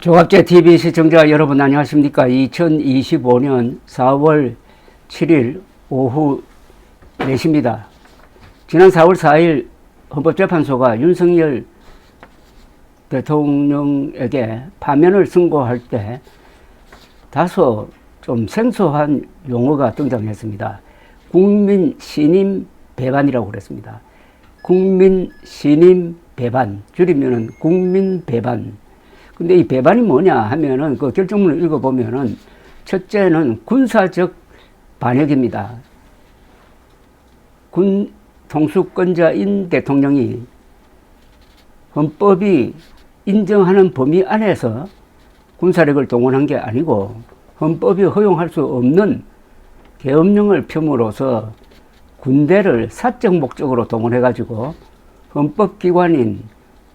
조갑제 TV 시청자 여러분 안녕하십니까? 2025년 4월 7일 오후 4시입니다. 지난 4월 4일 헌법재판소가 윤석열 대통령에게 파면을 선고할 때 다소 좀 생소한 용어가 등장했습니다. 국민 신임 배반이라고 그랬습니다. 국민 신임 배반, 줄이면은 국민 배반. 근데 이 배반이 뭐냐 하면은 그 결정문을 읽어보면은 첫째는 군사적 반역입니다. 군 통수권자인 대통령이 헌법이 인정하는 범위 안에서 군사력을 동원한 게 아니고 헌법이 허용할 수 없는 계엄령을 펴므로써 군대를 사적 목적으로 동원해가지고 헌법기관인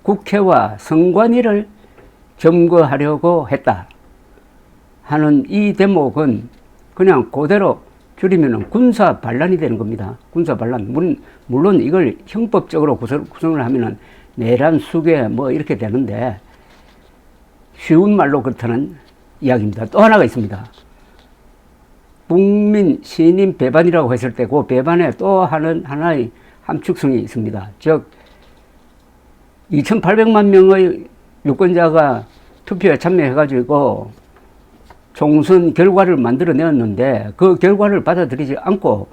국회와 선관위를 점거하려고 했다 하는 이 대목은 그냥 그대로 줄이면 군사 반란이 되는 겁니다. 군사 반란. 물론 이걸 형법적으로 구성을 하면은 내란, 수괴 뭐 이렇게 되는데 쉬운 말로 그렇다는 이야기입니다. 또 하나가 있습니다. 국민 신임 배반이라고 했을 때 그 배반에 또 하나의 함축성이 있습니다. 즉 2,800만 명의 유권자가 투표에 참여해가지고 총선 결과를 만들어내었는데 그 결과를 받아들이지 않고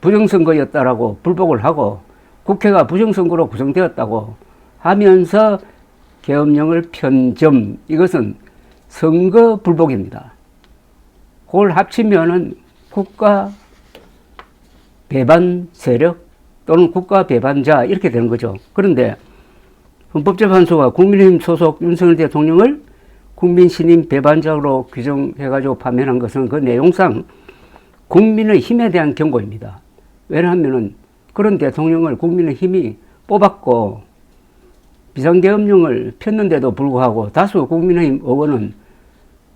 부정선거였다라고 불복을 하고 국회가 부정선거로 구성되었다고 하면서 계엄령을 편 점, 이것은 선거 불복입니다. 그걸 합치면은 국가 배반 세력 또는 국가 배반자 이렇게 되는 거죠. 그런데 헌법재판소가 국민의힘 소속 윤석열 대통령을 국민 신임 배반자로 규정해가지고 파면한 것은 그 내용상 국민의힘에 대한 경고입니다. 왜냐하면은 그런 대통령을 국민의힘이 뽑았고 비상계엄령을 폈는데도 불구하고 다수 국민의힘 의원은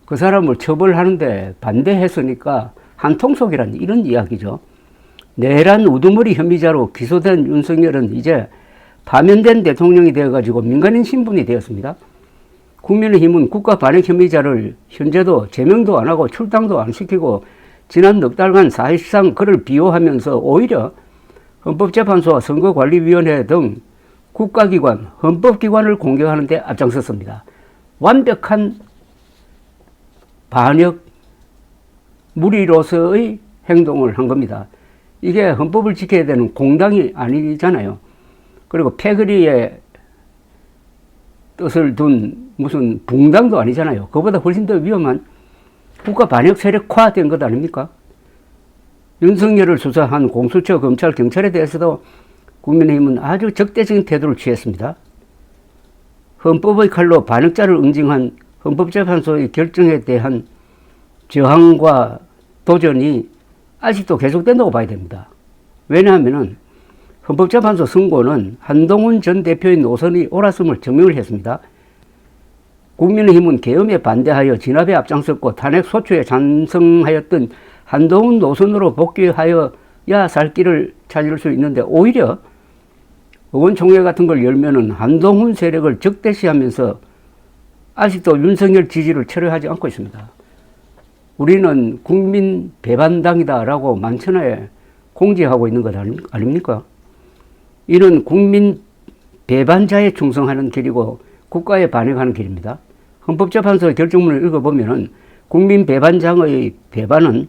그 사람을 처벌하는데 반대했으니까 한통속이라는 이런 이야기죠. 내란 우두머리 혐의자로 기소된 윤석열은 이제 파면된 대통령이 되어가지고 민간인 신분이 되었습니다. 국민의힘은 국가 반역 혐의자를 현재도 제명도 안 하고 출당도 안 시키고 지난 넉 달간 사실상 그를 비호하면서 오히려 헌법재판소와 선거관리위원회 등 국가기관, 헌법기관을 공격하는 데 앞장섰습니다. 완벽한 반역 무리로서의 행동을 한 겁니다. 이게 헌법을 지켜야 되는 공당이 아니잖아요. 그리고 패거리에 뜻을 둔 무슨 붕당도 아니잖아요. 그보다 훨씬 더 위험한 국가 반역 세력화된 것 아닙니까? 윤석열을 수사한 공수처, 검찰, 경찰에 대해서도 국민의힘은 아주 적대적인 태도를 취했습니다. 헌법의 칼로 반역자를 응징한 헌법재판소의 결정에 대한 저항과 도전이 아직도 계속된다고 봐야 됩니다. 왜냐하면 헌법재판소 선고는 한동훈 전 대표의 노선이 옳았음을 증명을 했습니다. 국민의힘은 계엄에 반대하여 진압에 앞장섰고 탄핵 소추에 찬성하였던 한동훈 노선으로 복귀하여야 살 길을 찾을 수 있는데 오히려 의원총회 같은 걸 열면은 한동훈 세력을 적대시하면서 아직도 윤석열 지지를 철회하지 않고 있습니다. 우리는 국민 배반당이다라고 만천하에 공지하고 있는 것 아닙니까? 이는 국민 배반자에 충성하는 길이고 국가에 반역하는 길입니다. 헌법재판소의 결정문을 읽어보면 국민 배반장의 배반은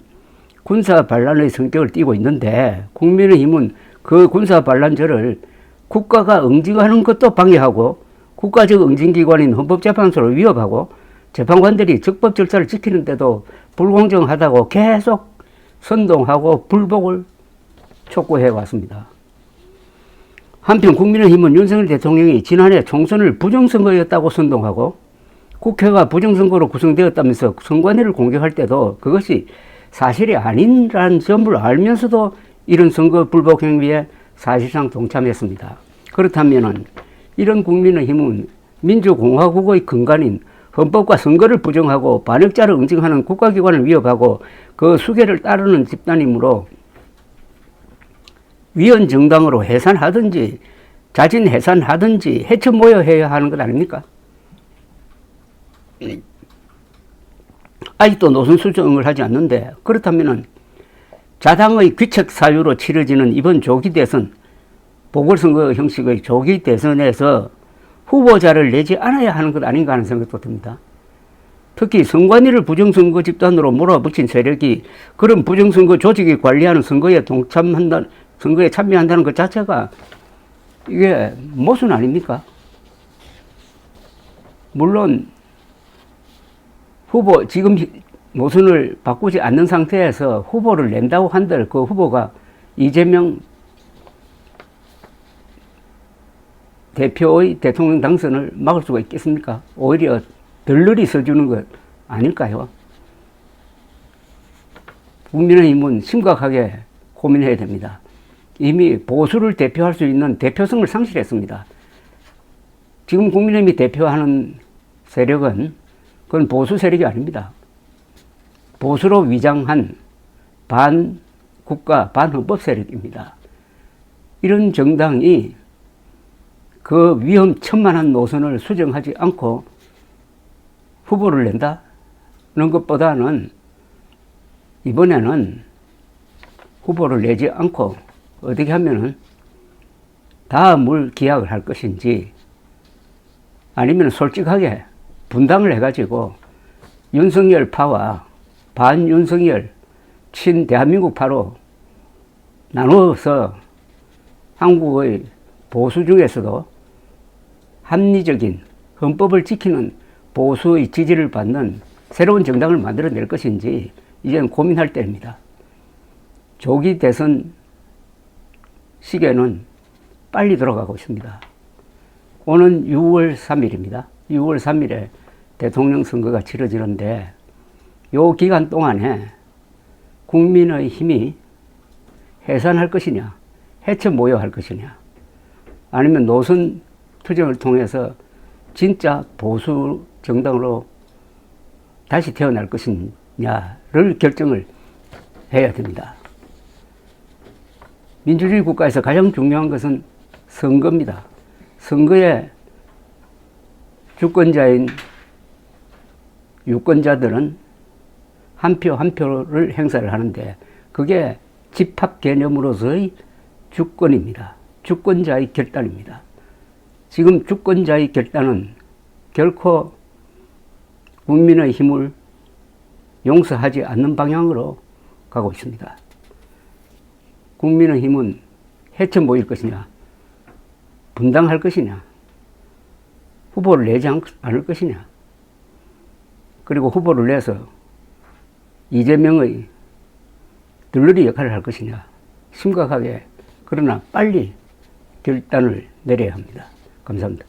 군사 반란의 성격을 띠고 있는데 국민의힘은 그 군사 반란죄를 국가가 응징하는 것도 방해하고 국가적 응징기관인 헌법재판소를 위협하고 재판관들이 적법 절차를 지키는데도 불공정하다고 계속 선동하고 불복을 촉구해 왔습니다. 한편 국민의힘은 윤석열 대통령이 지난해 총선을 부정선거였다고 선동하고 국회가 부정선거로 구성되었다면서 선관위를 공격할 때도 그것이 사실이 아니라는 점을 알면서도 이런 선거 불복 행위에 사실상 동참했습니다. 그렇다면 이런 국민의힘은 민주공화국의 근간인 헌법과 선거를 부정하고 반역자를 응징하는 국가기관을 위협하고 그 수계를 따르는 집단이므로 위헌정당으로 해산하든지 자진 해산하든지 해체 모여해야 하는 것 아닙니까? 아직도 노선 수정을 하지 않는데, 그렇다면은 자당의 귀책 사유로 치러지는 이번 조기 대선, 보궐선거 형식의 조기 대선에서 후보자를 내지 않아야 하는 것 아닌가 하는 생각도 듭니다. 특히 선관위를 부정선거 집단으로 몰아붙인 세력이 그런 부정선거 조직이 관리하는 선거에 선거에 참여한다는 것 자체가 이게 모순 아닙니까? 물론 후보 지금 모순을 바꾸지 않는 상태에서 후보를 낸다고 한들 그 후보가 이재명 대표의 대통령 당선을 막을 수가 있겠습니까? 오히려 덜러리 써주는 것 아닐까요? 국민의힘은 심각하게 고민해야 됩니다. 이미 보수를 대표할 수 있는 대표성을 상실했습니다. 지금 국민의힘이 대표하는 세력은 그건 보수 세력이 아닙니다. 보수로 위장한 반국가, 반헌법 세력입니다. 이런 정당이 그 위험천만한 노선을 수정하지 않고 후보를 낸다는 것보다는 이번에는 후보를 내지 않고 어떻게 하면은 다음을 기약을 할 것인지 아니면 솔직하게 분당을 해가지고 윤석열 파와 반윤석열 친대한민국 파로 나누어서 한국의 보수 중에서도 합리적인 헌법을 지키는 보수의 지지를 받는 새로운 정당을 만들어낼 것인지 이제는 고민할 때입니다. 조기 대선 시계는 빨리 돌아가고 있습니다. 오는 6월 3일입니다. 6월 3일에 대통령 선거가 치러지는데 이 기간 동안에 국민의 힘이 해산할 것이냐, 해체 모여할 것이냐, 아니면 노선 투쟁을 통해서 진짜 보수 정당으로 다시 태어날 것이냐를 결정을 해야 됩니다. 민주주의 국가에서 가장 중요한 것은 선거입니다. 선거에 주권자인 유권자들은 한 표 한 표를 행사를 하는데 그게 집합 개념으로서의 주권입니다. 주권자의 결단입니다. 지금 주권자의 결단은 결코 국민의 힘을 용서하지 않는 방향으로 가고 있습니다. 국민의 힘은 해체 모일 것이냐, 분당할 것이냐, 후보를 내지 않을 것이냐, 그리고 후보를 내서 이재명의 들러리 역할을 할 것이냐, 심각하게 그러나 빨리 결단을 내려야 합니다. 감사합니다.